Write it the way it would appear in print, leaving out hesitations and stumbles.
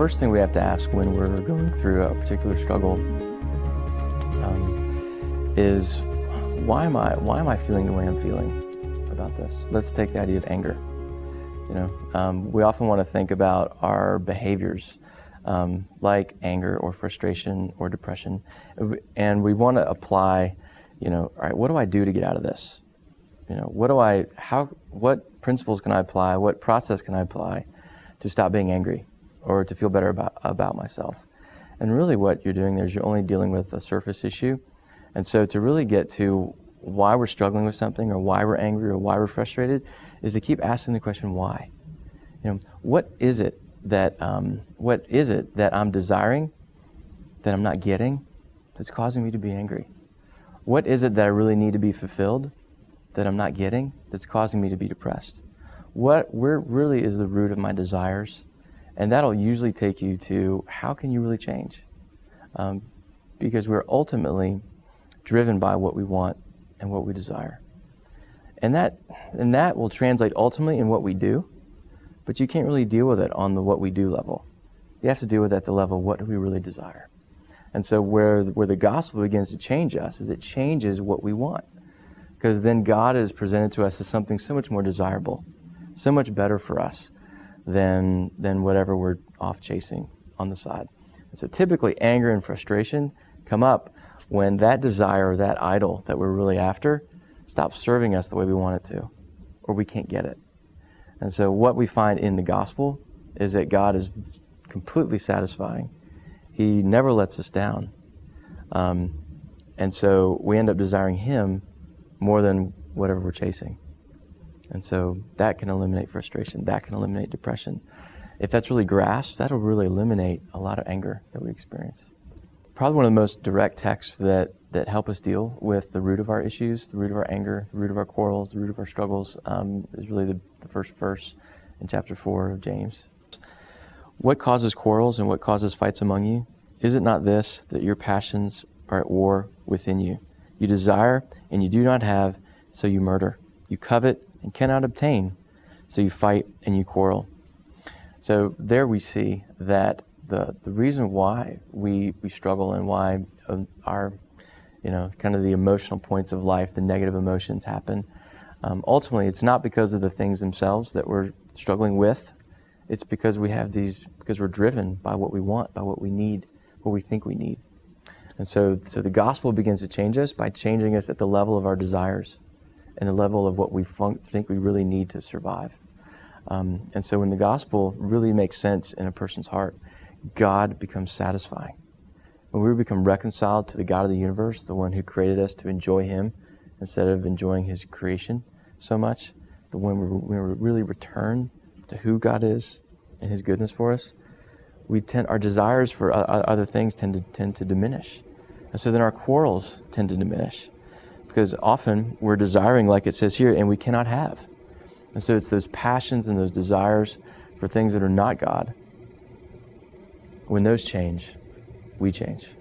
first thing we have to ask when we're going through a particular struggle is, why am I feeling the way I'm feeling about this? Let's take the idea of anger. We often want to think about our behaviors like anger or frustration or depression, and we want to apply, all right, what do I do to get out of this? What principles can I apply? What process can I apply to stop being angry or to feel better about myself? And really what you're doing there is you're only dealing with a surface issue. And so to really get to why we're struggling with something or why we're angry or why we're frustrated is to keep asking the question, why? What is it that I'm desiring that I'm not getting that's causing me to be angry? What is it that I really need to be fulfilled that I'm not getting that's causing me to be depressed? Where really is the root of my desires? And that'll usually take you to, how can you really change? Because we're ultimately driven by what we want and what we desire. And that will translate ultimately in what we do, but you can't really deal with it on the what we do level. You have to deal with it at the level, what do we really desire? And so where the gospel begins to change us is it changes what we want. Because then God is presented to us as something so much more desirable, so much better for us than whatever we're off chasing on the side. And so typically anger and frustration come up when that desire, that idol that we're really after, stops serving us the way we want it to, or we can't get it. And so what we find in the gospel is that God is completely satisfying. He never lets us down. And so we end up desiring Him more than whatever we're chasing. And so that can eliminate frustration. That can eliminate depression. If that's really grasped, that'll really eliminate a lot of anger that we experience. Probably one of the most direct texts that help us deal with the root of our issues, the root of our anger, the root of our quarrels, the root of our struggles, is really the first verse in chapter 4 of James. What causes quarrels and what causes fights among you? Is it not this, that your passions are at war within you? You desire and you do not have, so you murder. You covet and cannot obtain, so you fight and you quarrel. So there we see that the reason why we struggle and why our, kind of the emotional points of life, the negative emotions happen, ultimately it's not because of the things themselves that we're struggling with. It's because because we're driven by what we want, by what we need, what we think we need. And so the gospel begins to change us by changing us at the level of our desires and the level of what we think we really need to survive. And so when the gospel really makes sense in a person's heart, God becomes satisfying. When we become reconciled to the God of the universe, the one who created us to enjoy Him instead of enjoying His creation so much, when we really return to who God is and His goodness for us, our desires for other things tend to diminish. And so then our quarrels tend to diminish because often we're desiring, like it says here, and we cannot have. And so it's those passions and those desires for things that are not God. When those change, we change.